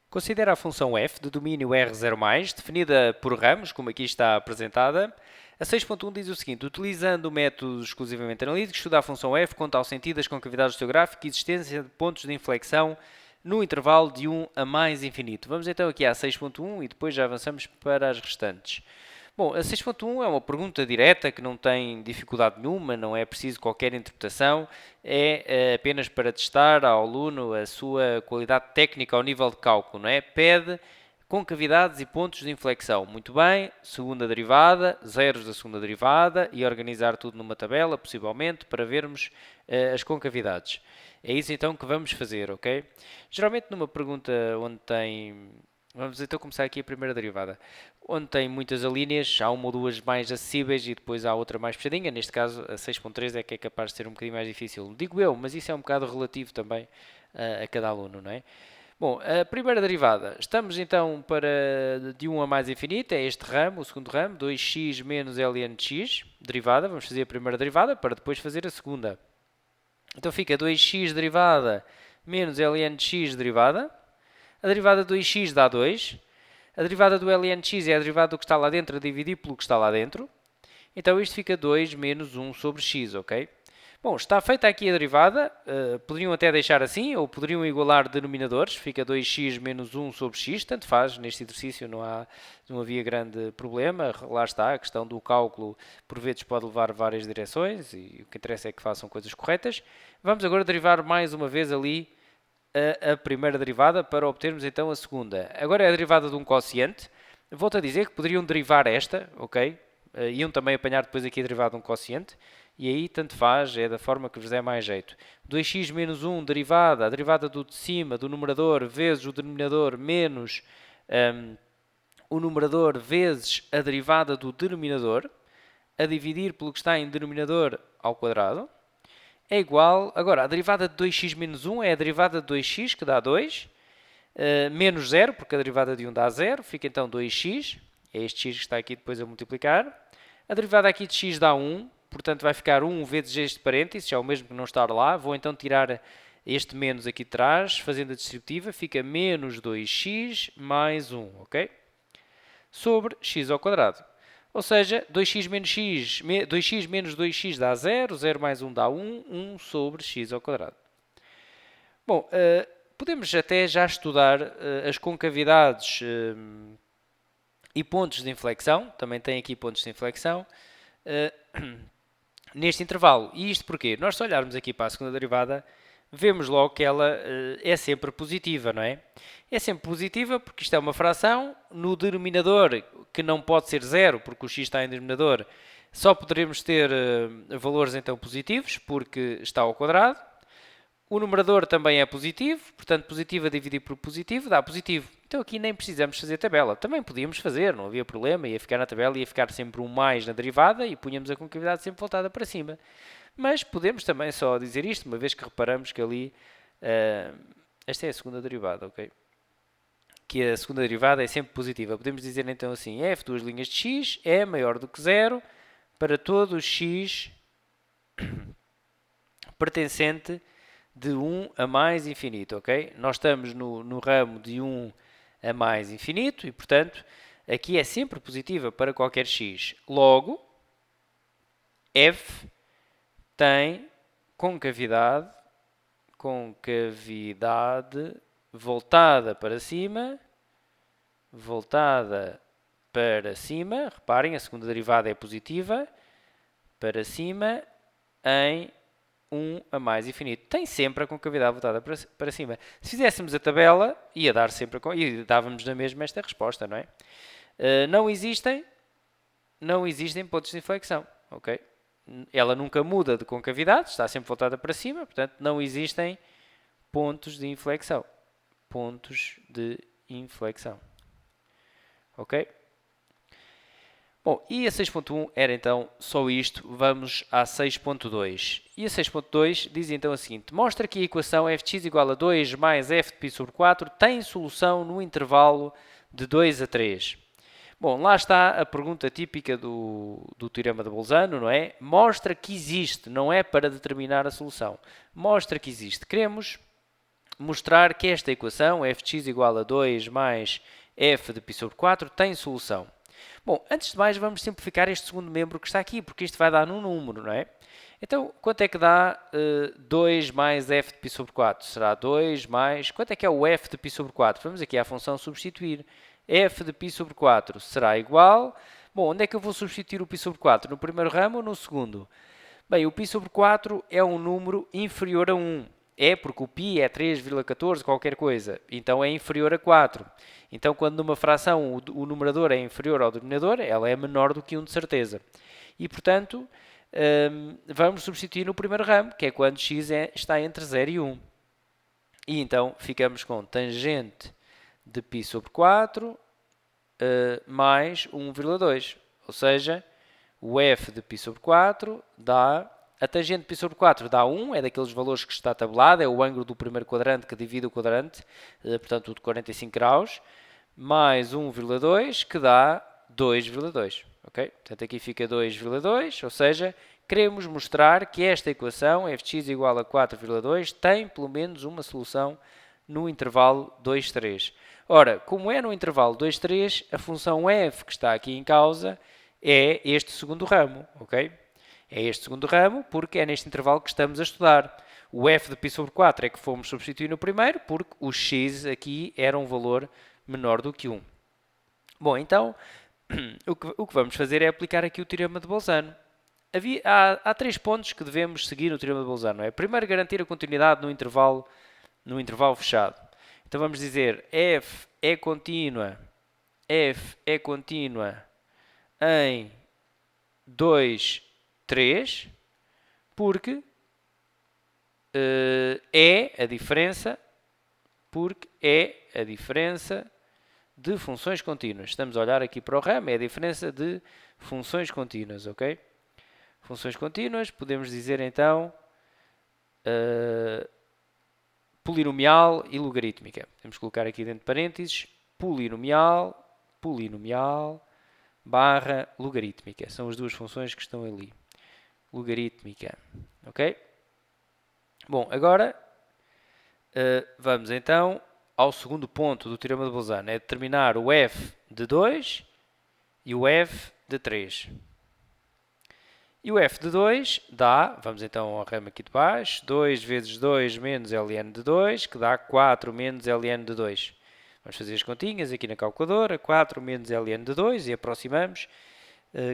Considera a função f de domínio R0+, definida por ramos, como aqui está apresentada. A 6.1 diz o seguinte: utilizando métodos exclusivamente analíticos, estuda a função f quanto ao sentido das concavidades do seu gráfico e existência de pontos de inflexão no intervalo de 1 a mais infinito. Vamos então aqui à 6.1 e depois já avançamos para as restantes. Bom, a 6.1 é uma pergunta direta que não tem dificuldade nenhuma, não é preciso qualquer interpretação, é apenas para testar ao aluno a sua qualidade técnica ao nível de cálculo, não é? Pede concavidades e pontos de inflexão. Muito bem, segunda derivada, zeros da segunda derivada e organizar tudo numa tabela, possivelmente, para vermos as concavidades. É isso então que vamos fazer, ok? Geralmente numa pergunta onde tem... Vamos então começar aqui a primeira derivada. Onde tem muitas alíneas, há uma ou duas mais acessíveis e depois há outra mais puxadinha. Neste caso, a 6.3 é que é capaz de ser um bocadinho mais difícil. Digo eu, mas isso é um bocado relativo também a cada aluno, não é? Bom, a primeira derivada. Estamos então para de 1 a mais infinito, é este ramo, o segundo ramo, 2x menos ln de x, derivada. Vamos fazer a primeira derivada para depois fazer a segunda. Então fica 2x derivada menos ln de x derivada. A derivada de 2x dá 2. A derivada do ln de x é a derivada do que está lá dentro a dividir pelo que está lá dentro. Então isto fica 2 menos 1 sobre x, ok? Bom, está feita aqui a derivada. Poderiam até deixar assim, ou poderiam igualar denominadores. Fica 2x menos 1 sobre x, tanto faz. Neste exercício não havia grande problema. Lá está, a questão do cálculo por vezes pode levar várias direções e o que interessa é que façam coisas corretas. Vamos agora derivar mais uma vez ali a primeira derivada para obtermos então a segunda. Agora é a derivada de um quociente. Volto a dizer que poderiam derivar esta, ok? Iam também apanhar depois aqui a derivada de um quociente. E aí tanto faz, é da forma que vos der mais jeito. 2x menos 1 derivada, a derivada do de cima, do numerador, vezes o denominador, menos o numerador vezes a derivada do denominador, a dividir pelo que está em denominador ao quadrado, é igual... Agora, a derivada de 2x menos 1 é a derivada de 2x, que dá 2, menos 0, porque a derivada de 1 dá 0, fica então 2x, é este x que está aqui depois a multiplicar. A derivada aqui de x dá 1, portanto vai ficar 1 vezes este parênteses, é o mesmo que não estar lá. Vou então tirar este menos aqui de trás, fazendo a distributiva, fica menos 2x mais 1, ok? Sobre x ao quadrado. Ou seja, 2x menos x, 2x menos 2x dá 0, 0 mais 1 dá 1, 1 sobre x ao quadrado. Bom, podemos até já estudar as concavidades e pontos de inflexão, também tem aqui pontos de inflexão, neste intervalo. E isto porquê? Nós se olharmos aqui para a segunda derivada, vemos logo que ela é sempre positiva, não é? É sempre positiva porque isto é uma fração. No denominador, que não pode ser zero, porque o x está em denominador, só poderemos ter valores então positivos, porque está ao quadrado. O numerador também é positivo, portanto positivo a dividir por positivo dá positivo. Então aqui nem precisamos fazer tabela. Também podíamos fazer, não havia problema, ia ficar na tabela, ia ficar sempre um mais na derivada e punhamos a concavidade sempre voltada para cima. Mas podemos também só dizer isto, uma vez que reparamos que ali... esta é a segunda derivada, ok? Que a segunda derivada é sempre positiva. Podemos dizer então assim, f duas linhas de x é maior do que zero para todo o x pertencente de 1 a mais infinito, ok? Nós estamos no ramo de 1 a mais infinito e, portanto, aqui é sempre positiva para qualquer x. Logo, f tem concavidade voltada para cima, reparem, a segunda derivada é positiva, para cima, em 1 a mais infinito. Tem sempre a concavidade voltada para cima. Se fizéssemos a tabela, ia dar sempre e dávamos na mesma esta resposta, não é? Não existem pontos de inflexão, ok? Ela nunca muda de concavidade, está sempre voltada para cima, portanto não existem pontos de inflexão. Ok? Bom, e a 6.1 era então só isto. Vamos à 6.2. E a 6.2 diz então o seguinte: mostra que a equação f de x igual a 2 mais f de π sobre 4 tem solução no intervalo de 2 a 3. Bom, lá está a pergunta típica do teorema de Bolzano, não é? Mostra que existe, não é para determinar a solução. Mostra que existe. Queremos mostrar que esta equação, f de x igual a 2 mais f de π sobre 4, tem solução. Bom, antes de mais, vamos simplificar este segundo membro que está aqui, porque isto vai dar num número, não é? Então, quanto é que dá 2 mais f de π sobre 4? Será 2 mais... Quanto é que é o f de π sobre 4? Vamos aqui à função substituir. f de π sobre 4 será igual... Bom, onde é que eu vou substituir o π sobre 4? No primeiro ramo ou no segundo? Bem, o π sobre 4 é um número inferior a 1. É porque o π é 3,14 qualquer coisa. Então é inferior a 4. Então, quando numa fração o numerador é inferior ao denominador, ela é menor do que 1 de certeza. E, portanto, vamos substituir no primeiro ramo, que é quando x está entre 0 e 1. E então ficamos com tangente de π sobre 4 mais 1,2. Ou seja, o f de π sobre 4 dá... A tangente de π sobre 4 dá 1, é daqueles valores que está tabelado, é o ângulo do primeiro quadrante que divide o quadrante, portanto o de 45 graus, mais 1,2 que dá 2,2. Okay? Portanto aqui fica 2,2, ou seja, queremos mostrar que esta equação, f de x igual a 4,2, tem pelo menos uma solução no intervalo 2, 3. Ora, como é no intervalo 2, 3, a função f que está aqui em causa é este segundo ramo, ok? É este segundo ramo porque é neste intervalo que estamos a estudar. O f de π sobre 4 é que fomos substituir no primeiro porque o x aqui era um valor menor do que 1. Bom, então, o que vamos fazer é aplicar aqui o teorema de Bolzano. Há 3 pontos que devemos seguir no teorema de Bolzano. É? Primeiro, garantir a continuidade no intervalo fechado. Então, vamos dizer f é contínua em 2, 3, porque é a diferença de funções contínuas. Estamos a olhar aqui para o ramo, é a diferença de funções contínuas, ok? Funções contínuas, podemos dizer então polinomial e logarítmica. Temos que colocar aqui dentro de parênteses polinomial barra logarítmica. São as duas funções que estão ali. Logarítmica, ok? Bom, agora vamos então ao segundo ponto do teorema de Bolzano, é determinar o f de 2 e o f de 3. E o f de 2 dá, vamos então ao ramo aqui de baixo, 2 vezes 2 menos ln de 2, que dá 4 menos ln de 2. Vamos fazer as continhas aqui na calculadora, 4 menos ln de 2 e aproximamos.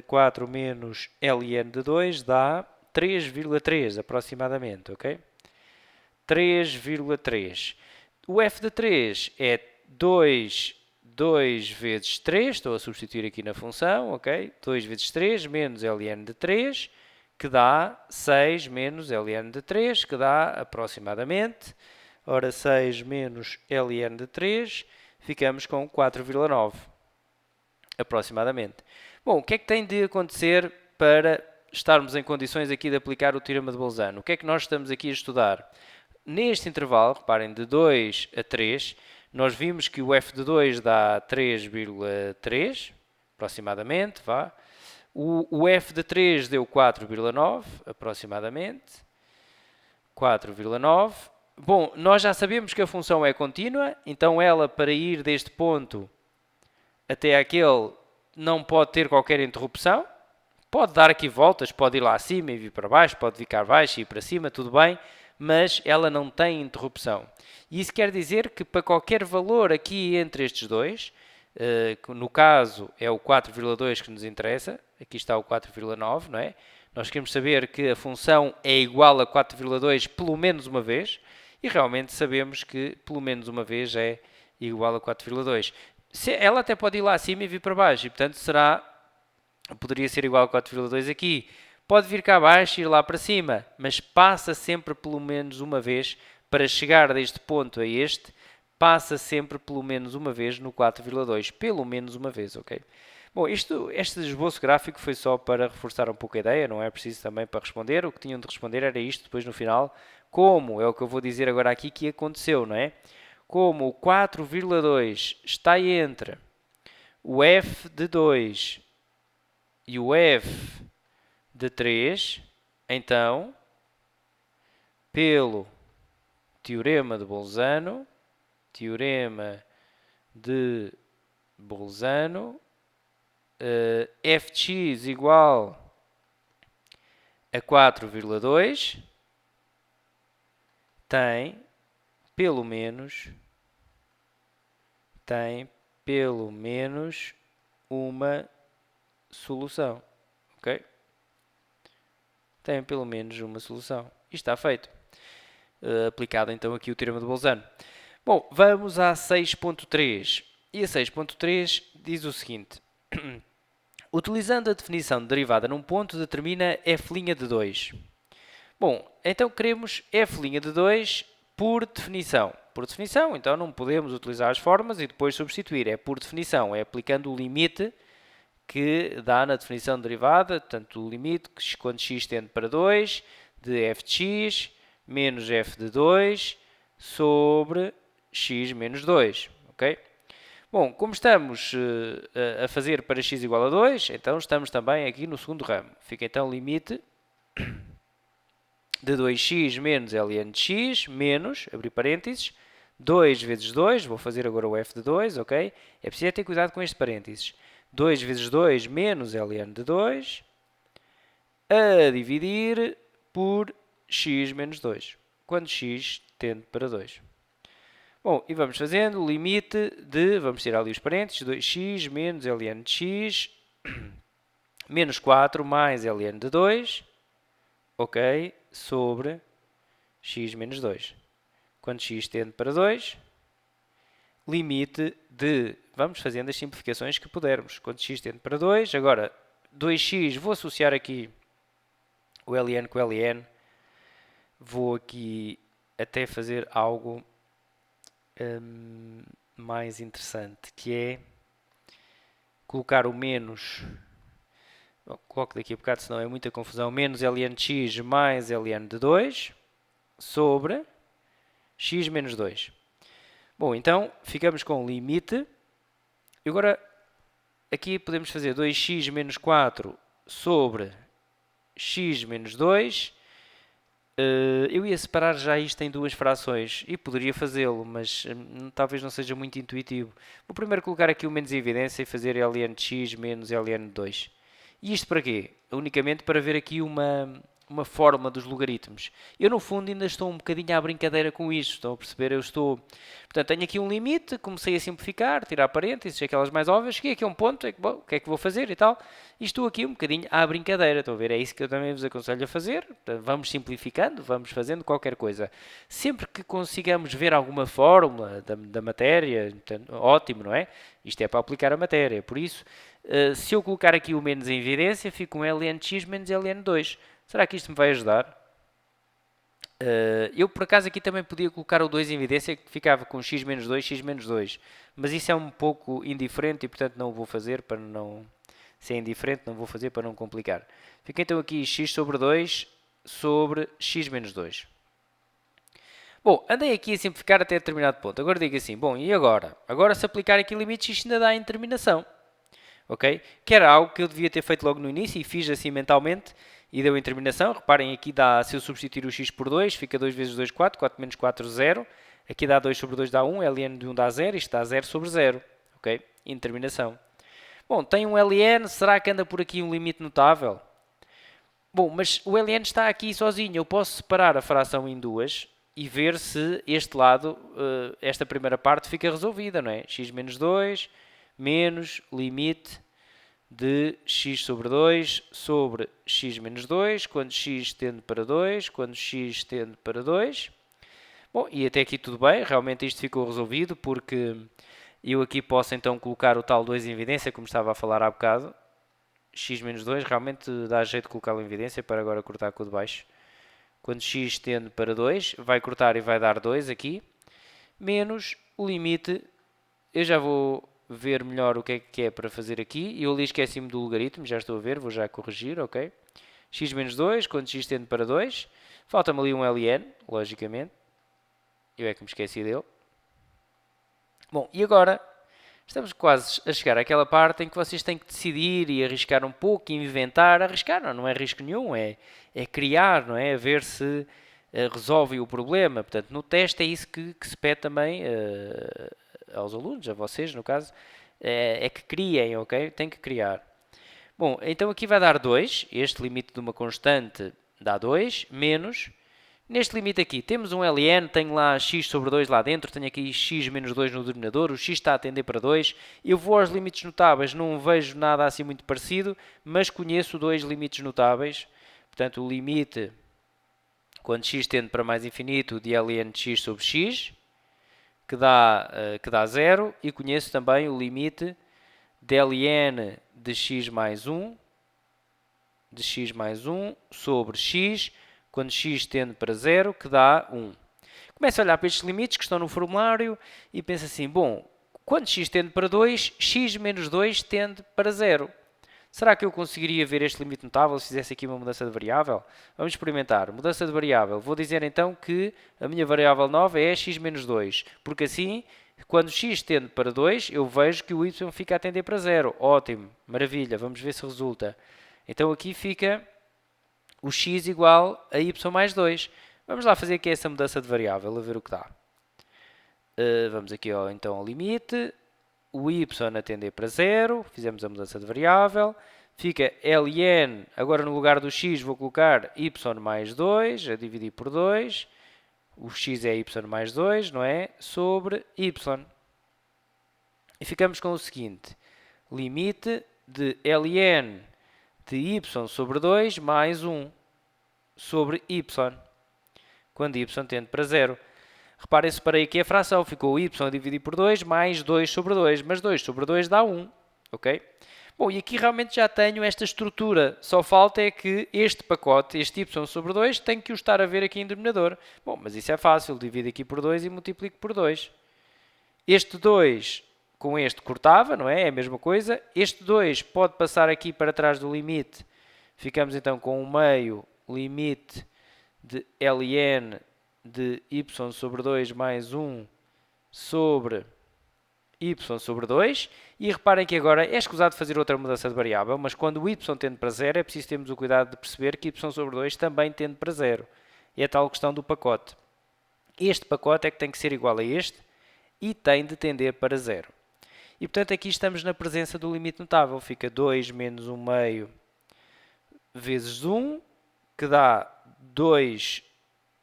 4 menos ln de 2 dá 3,3 aproximadamente, ok? 3,3. O f de 3 é 2 vezes 3, estou a substituir aqui na função, ok? 2 vezes 3 menos ln de 3, que dá 6 menos ln de 3, que dá aproximadamente, ora 6 menos ln de 3, ficamos com 4,9, aproximadamente. Bom, o que é que tem de acontecer para estarmos em condições aqui de aplicar o teorema de Bolzano? O que é que nós estamos aqui a estudar? Neste intervalo, reparem, de 2 a 3, nós vimos que o f de 2 dá 3,3, aproximadamente, vá. O f de 3 deu 4,9, aproximadamente. 4,9. Bom, nós já sabemos que a função é contínua, então ela, para ir deste ponto até aquele, não pode ter qualquer interrupção. Pode dar aqui voltas, pode ir lá acima e vir para baixo, pode ficar baixo e ir para cima, tudo bem, mas ela não tem interrupção. E isso quer dizer que para qualquer valor aqui entre estes dois, no caso é o 4,2 que nos interessa, aqui está o 4,9, não é? Nós queremos saber que a função é igual a 4,2 pelo menos uma vez, e realmente sabemos que pelo menos uma vez é igual a 4,2. Ela até pode ir lá acima e vir para baixo, e portanto poderia ser igual a 4,2 aqui. Pode vir cá abaixo e ir lá para cima, mas passa sempre pelo menos uma vez, para chegar deste ponto a este, passa sempre pelo menos uma vez no 4,2. Pelo menos uma vez, ok? Bom, este esboço gráfico foi só para reforçar um pouco a ideia, não é preciso também para responder. O que tinham de responder era isto depois no final. Como, é o que eu vou dizer agora aqui que aconteceu, não é? Como o 4,2 está entre o f de 2 e o f de 3, então, pelo teorema de Bolzano, fx igual a 4,2 tem pelo menos uma solução, ok? Tem pelo menos uma solução. Isto está feito. Aplicado então aqui o teorema de Bolzano. Bom, vamos à 6.3. E a 6.3 diz o seguinte. Utilizando a definição de derivada num ponto, determina f' de 2. Bom, então queremos f' de 2 por definição. Por definição, então não podemos utilizar as formas e depois substituir. É por definição, é aplicando o limite que dá na definição de derivada, portanto o limite que quando x tende para 2 de f de x menos f de 2 sobre x menos 2, ok? Bom, como estamos a fazer para x igual a 2, então estamos também aqui no segundo ramo. Fica então o limite de 2x menos ln de x menos, abrir parênteses, 2 vezes 2, vou fazer agora o f de 2, ok? É preciso ter cuidado com este parênteses. 2 vezes 2 menos ln de 2 a dividir por x menos 2, quando x tende para 2. Bom, e vamos fazendo o limite de, vamos tirar ali os parênteses, 2x menos ln de x menos 4 mais ln de 2, ok, sobre x menos 2. Quando x tende para 2, limite de, vamos fazendo as simplificações que pudermos. Quando x tende para 2, agora 2x, vou associar aqui o ln com o ln, vou aqui até fazer algo mais interessante, que é colocar o menos, bom, coloco daqui a bocado, senão é muita confusão, menos ln de x mais ln de 2 sobre x menos 2. Bom, então ficamos com o limite. E agora aqui podemos fazer 2x menos 4 sobre x menos 2. Eu ia separar já isto em duas frações e poderia fazê-lo, mas talvez não seja muito intuitivo. Vou primeiro colocar aqui o menos em evidência e fazer ln de x menos ln de 2. E isto para quê? Unicamente para ver aqui uma fórmula dos logaritmos. Eu, no fundo, ainda estou um bocadinho à brincadeira com isto. Estão a perceber? Portanto, tenho aqui um limite, comecei a simplificar, tirar parênteses, aquelas mais óbvias, cheguei aqui a um ponto, o que é que vou fazer e tal. E estou aqui um bocadinho à brincadeira. Estão a ver? É isso que eu também vos aconselho a fazer. Portanto, vamos simplificando, vamos fazendo qualquer coisa. Sempre que consigamos ver alguma fórmula da matéria, portanto, ótimo, não é? Isto é para aplicar a matéria. Por isso, se eu colocar aqui o menos em evidência, fico com ln de x menos ln de 2. Será que isto me vai ajudar? Eu, por acaso, aqui também podia colocar o 2 em evidência, que ficava com x menos 2, x menos 2. Mas isso é um pouco indiferente e, portanto, não o vou fazer para não... Se é indiferente, não vou fazer para não complicar. Fica então aqui x sobre 2 sobre x menos 2. Bom, andei aqui a simplificar até determinado ponto. Agora digo assim, bom, e agora? Agora, se aplicar aqui limites, isto ainda dá a indeterminação. Ok? Que era algo que eu devia ter feito logo no início e fiz assim mentalmente e deu a indeterminação. Reparem, aqui dá, se eu substituir o x por 2, fica 2 vezes 2, 4, 4 menos 4, 0. Aqui dá 2 sobre 2 dá 1, ln de 1 dá 0, isto dá 0 sobre 0. Ok? Indeterminação. Bom, tem um ln, será que anda por aqui um limite notável? Bom, mas o ln está aqui sozinho, eu posso separar a fração em duas e ver se este lado, esta primeira parte fica resolvida, não é? x menos 2 menos limite de x sobre 2 sobre x menos 2, quando x tende para 2, quando x tende para 2. Bom, e até aqui tudo bem, realmente isto ficou resolvido, porque eu aqui posso então colocar o tal 2 em evidência, como estava a falar há bocado. X menos 2 realmente dá jeito de colocá-lo em evidência para agora cortar com o de baixo. Quando x tende para 2, vai cortar e vai dar 2 aqui, menos o limite, eu já vou ver melhor o que é para fazer aqui. Eu ali esqueci-me do logaritmo, já estou a ver, vou já corrigir, ok? X menos 2, quando x tende para 2, falta-me ali um ln, logicamente. Eu é que me esqueci dele. Bom, e agora estamos quase a chegar àquela parte em que vocês têm que decidir e arriscar um pouco, inventar. Arriscar não é risco nenhum, é criar, não é? A ver se resolvem o problema. Portanto, no teste é isso que se pede também aos alunos, a vocês no caso, é que criem, ok? Tem que criar. Bom, então aqui vai dar 2, este limite de uma constante dá 2, menos, neste limite aqui temos um ln, tenho lá x sobre 2 lá dentro, tenho aqui x menos 2 no denominador, o x está a tender para 2, eu vou aos limites notáveis, não vejo nada assim muito parecido, mas conheço dois limites notáveis, portanto o limite, quando x tende para mais infinito, de ln de x sobre x, que dá 0, e conheço também o limite de ln de x mais 1 sobre x, quando x tende para 0, que dá 1. Começo a olhar para estes limites que estão no formulário e penso assim, bom, quando x tende para 2, x menos 2 tende para 0. Será que eu conseguiria ver este limite notável se fizesse aqui uma mudança de variável? Vamos experimentar. Mudança de variável. Vou dizer então que a minha variável nova é x menos 2, porque assim, quando x tende para 2, eu vejo que o y fica a tender para 0. Ótimo, maravilha, vamos ver se resulta. Então aqui fica o x igual a y mais 2. Vamos lá fazer aqui essa mudança de variável, a ver o que dá. Vamos aqui então ao limite, o y a tender para 0, fizemos a mudança de variável, fica ln, agora no lugar do x vou colocar y mais 2, a dividir por 2, o x é y mais 2, não é? Sobre y. E ficamos com o seguinte, limite de ln de y sobre 2 mais 1 sobre y, quando y tende para 0. Reparem, separei aqui a fração, ficou y a dividir por 2 mais 2 sobre 2, mas 2 sobre 2 dá 1, ok? Bom, e aqui realmente já tenho esta estrutura, só falta é que este pacote, este y sobre 2, tenho que o estar a ver aqui em denominador. Bom, mas isso é fácil, divido aqui por 2 e multiplico por 2. Este 2 com este cortava, não é? É a mesma coisa. Este 2 pode passar aqui para trás do limite. Ficamos então com um meio limite de ln de y sobre 2 mais 1 sobre y sobre 2. E reparem que agora é escusado fazer outra mudança de variável, mas quando o y tende para 0 é preciso termos o cuidado de perceber que y sobre 2 também tende para 0. E é a tal questão do pacote. Este pacote é que tem que ser igual a este e tem de tender para 0. E portanto aqui estamos na presença do limite notável. Fica 2 menos 1 meio vezes 1, que dá 2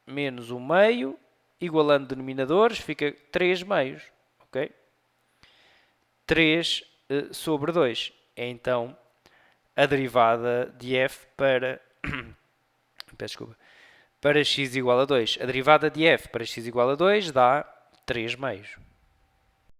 menos 1 meio, igualando denominadores, fica 3 meios. Ok? 3 sobre 2 é então a derivada de f para, peço desculpa, para x igual a 2. A derivada de f para x igual a 2 dá 3 meios.